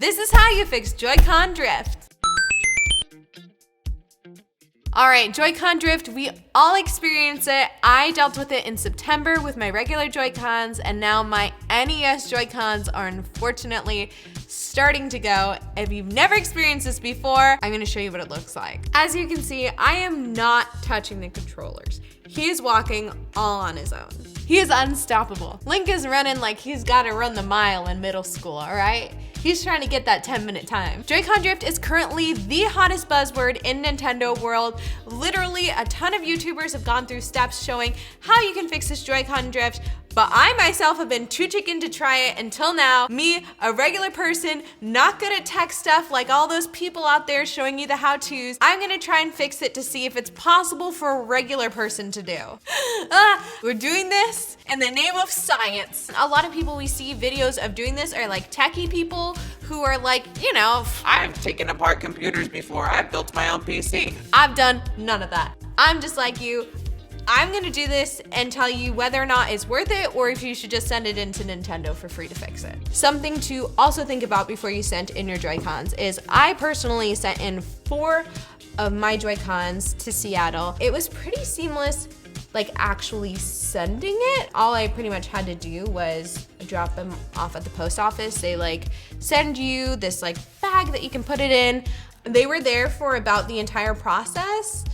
This is how you fix Joy-Con drift. All right, Joy-Con drift, we all experience it. I dealt with it in September with my regular Joy-Cons, and now my NES Joy-Cons are unfortunately starting to go. If you've never experienced this before, I'm gonna show you what it looks like. As you can see, I am not touching the controllers. He is walking all on his own. He is unstoppable. Link is running like he's gotta run the mile in middle school, all right? He's trying to get that 10-minute time. Joy-Con drift is currently the hottest buzzword in Nintendo world. Literally, a ton of YouTubers have gone through steps showing how you can fix this Joy-Con drift, but I myself have been too chicken to try it until now. Me, a regular person, not good at tech stuff like all those people out there showing you the how-tos. I'm gonna try and fix it to see if it's possible for a regular person to do. We're doing this in the name of science. A lot of people we see videos of doing this are like techie people who are like, you know, I've taken apart computers before. I've built my own PC. I've done none of that. I'm just like you. I'm gonna do this and tell you whether or not it's worth it or if you should just send it into Nintendo for free to fix it. Something to also think about before you send in your Joy-Cons is I personally sent in 4 of my Joy-Cons to Seattle. It was pretty seamless, like actually sending it. All I pretty much had to do was drop them off at the post office. They like send you this like bag that you can put it in. They were there for about the entire process,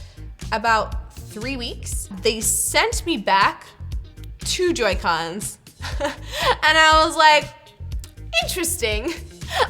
about 3 weeks. They sent me back 2 Joy-Cons. And I was like, interesting.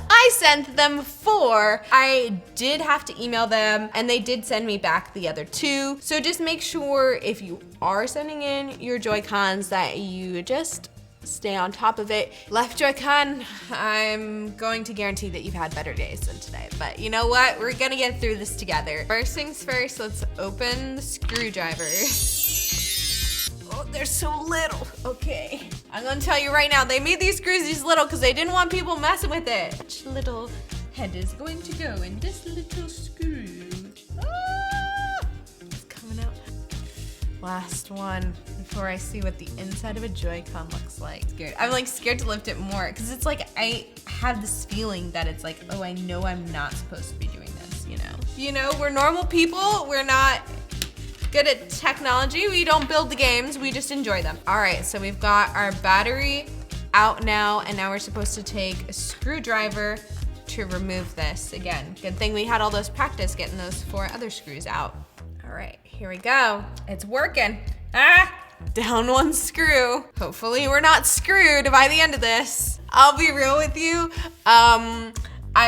I sent them 4. I did have to email them and they did send me back the other 2. So just make sure if you are sending in your Joy-Cons that you just stay on top of it. Left Joy-Con, I'm going to guarantee that you've had better days than today. But you know what? We're gonna get through this together. First things first, let's open the screwdrivers. Oh, they're so little. Okay. I'm gonna tell you right now, they made these screws these little because they didn't want people messing with it. Which little head is going to go in this little screw? Ah! It's coming out. Last one before I see what the inside of a Joy-Con looks like. Scared. I'm like scared to lift it more because it's like I have this feeling that it's like, oh, I know I'm not supposed to be doing this, you know? You know, we're normal people. We're not good at technology. We don't build the games. We just enjoy them. All right, so we've got our battery out now, and now we're supposed to take a screwdriver to remove this. Again, good thing we had all those practice getting those 4 other screws out. All right, here we go. It's working. Down 1 screw. Hopefully we're not screwed by the end of this. I'll be real with you. I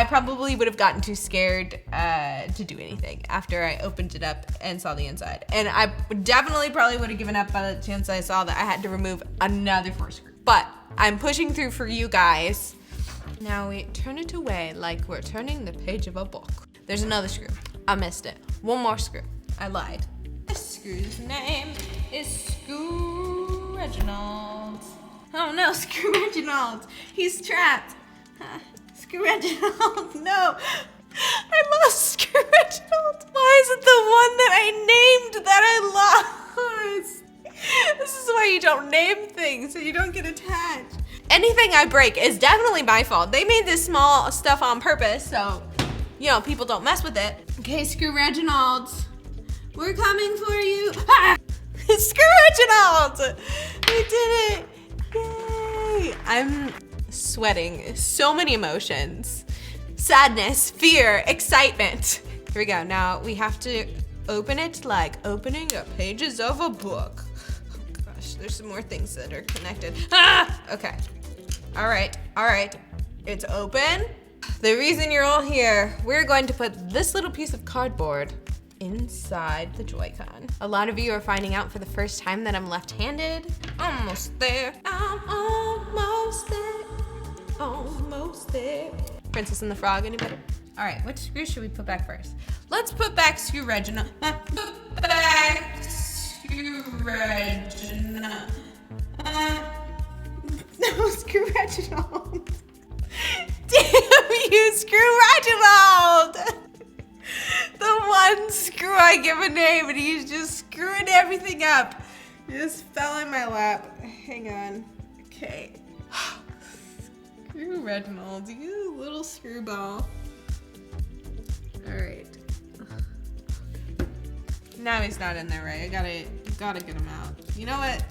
probably would have gotten too scared to do anything after I opened it up and saw the inside. And I definitely probably would have given up by the chance I saw that I had to remove another 4 screws. But I'm pushing through for you guys. Now we turn it away like we're turning the page of a book. There's another screw. I missed it. 1 more screw. I lied. This screw's name is Screw Reginald. Oh no, Screw Reginald. He's trapped. Screw Reginald, no. I lost Screw Reginald. Why is it the one that I named that I lost? This is why you don't name things so you don't get attached. Anything I break is definitely my fault. They made this small stuff on purpose so, you know, people don't mess with it. Okay, Screw Reginald. We're coming for you. Ah! Screw Reginald! We did it! Yay! I'm sweating. So many emotions. Sadness, fear, excitement. Here we go. Now we have to open it like opening the pages of a book. Oh gosh, there's some more things that are connected. Ah! Okay. All right. It's open. The reason you're all here, we're going to put this little piece of cardboard inside the Joy-Con. A lot of you are finding out for the first time that I'm left-handed. Almost there. I'm almost there. Almost there. Princess and the Frog, anybody? All right, which screw should we put back first? Let's put back Screw Reginald. Put back Screw Reginald. No, Screw Reginald. Damn you, Screw Reginald! The one screw I give a name and he's just screwing everything up. It just fell in my lap. Hang on. Okay. Screw Reginald, you little screwball. All right. Now he's not in there, right? I gotta get him out. You know what?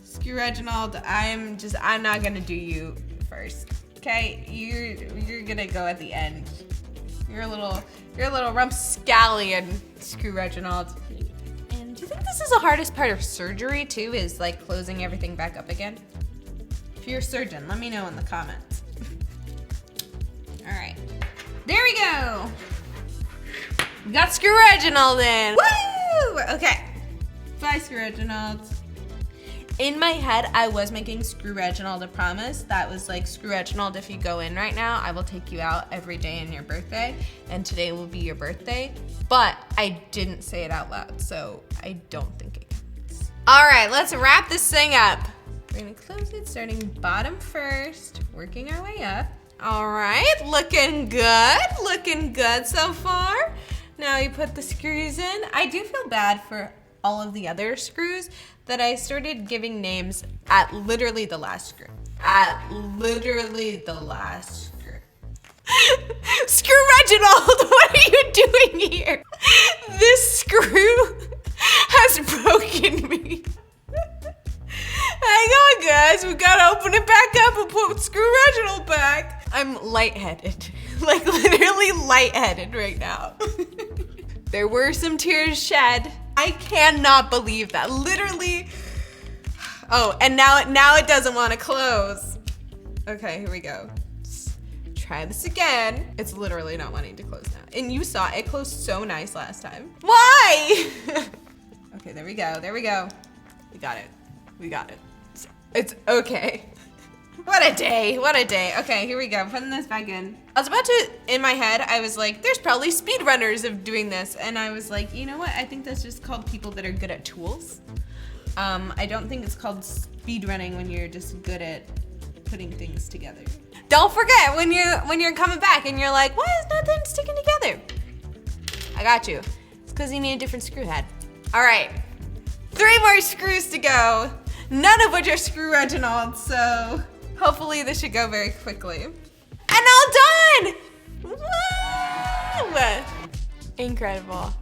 Screw Reginald. I'm not gonna do you first. Okay? You're gonna go at the end. You're a little rumscallion, Screw Reginald. And do you think this is the hardest part of surgery too? Is like closing everything back up again? If you're a surgeon, let me know in the comments. All right. There we go. We got Screw Reginald in. Woo! Okay. Bye, Screw Reginald. In my head, I was making Screw Reginald a promise. That was like, Screw Reginald, if you go in right now, I will take you out every day in your birthday, and today will be your birthday. But I didn't say it out loud, so I don't think it counts. All right, let's wrap this thing up. We're gonna close it, starting bottom first, working our way up. All right, looking good so far. Now you put the screws in. I do feel bad for all of the other screws that I started giving names at literally the last screw. Screw Reginald, what are you doing here? This screw has broken me. Hang on, guys, we gotta open it back up and put Screw Reginald back. I'm lightheaded, like literally lightheaded right now. There were some tears shed. I cannot believe that, literally. Oh, and now it doesn't want to close. Okay, here we go. Let's try this again. It's literally not wanting to close now. And you saw it closed so nice last time. Why? Okay, there we go. We got it. It's okay. What a day. Okay, here we go. Putting this back in. I was about to, in my head, I was like, there's probably speedrunners of doing this. And I was like, you know what? I think that's just called people that are good at tools. I don't think it's called speedrunning when you're just good at putting things together. Don't forget when you're coming back and you're like, why is nothing sticking together? I got you. It's because you need a different screw head. All right, 3 more screws to go. None of which are Screw Reginald, so hopefully this should go very quickly. And all done! Woo! Incredible.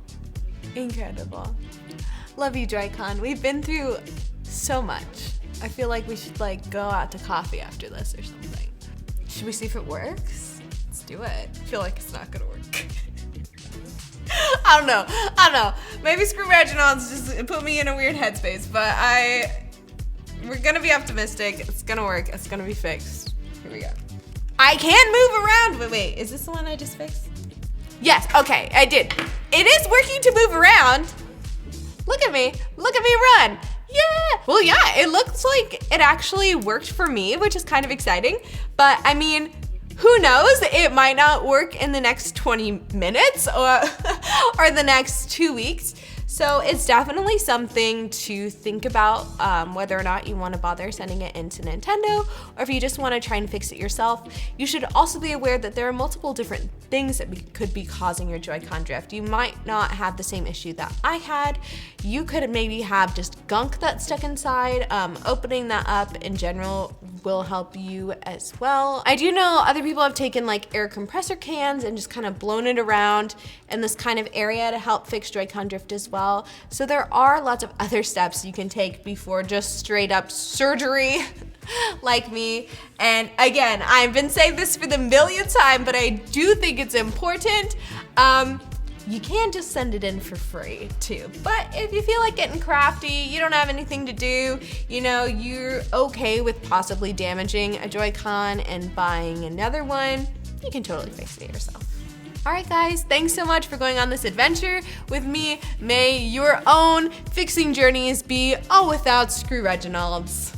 Love you, Joy-Con. We've been through so much. I feel like we should like go out to coffee after this or something. Should we see if it works? Let's do it. I feel like it's not gonna work. I don't know. Maybe Screw Reginald's just put me in a weird headspace, but we're gonna be optimistic. It's gonna work. It's gonna be fixed. Here we go. I can move around. Wait, is this the one I just fixed? Yes, okay, I did. It is working to move around. Look at me run. Yeah. Well, yeah, it looks like it actually worked for me, which is kind of exciting. But I mean, who knows? It might not work in the next 20 minutes or the next 2 weeks. So it's definitely something to think about whether or not you want to bother sending it into Nintendo, or if you just want to try and fix it yourself. You should also be aware that there are multiple different things that could be causing your Joy-Con drift. You might not have the same issue that I had. You could maybe have just gunk that's stuck inside. Opening that up in general will help you as well. I do know other people have taken like air compressor cans and just kind of blown it around in this kind of area to help fix Joy-Con drift as well. So there are lots of other steps you can take before just straight up surgery like me. And again, I've been saying this for the millionth time, but I do think it's important. You can just send it in for free too. But if you feel like getting crafty, you don't have anything to do, you know, you're okay with possibly damaging a Joy-Con and buying another one, you can totally fix it yourself. All right, guys, thanks so much for going on this adventure with me. May your own fixing journeys be all without Screw Reginalds.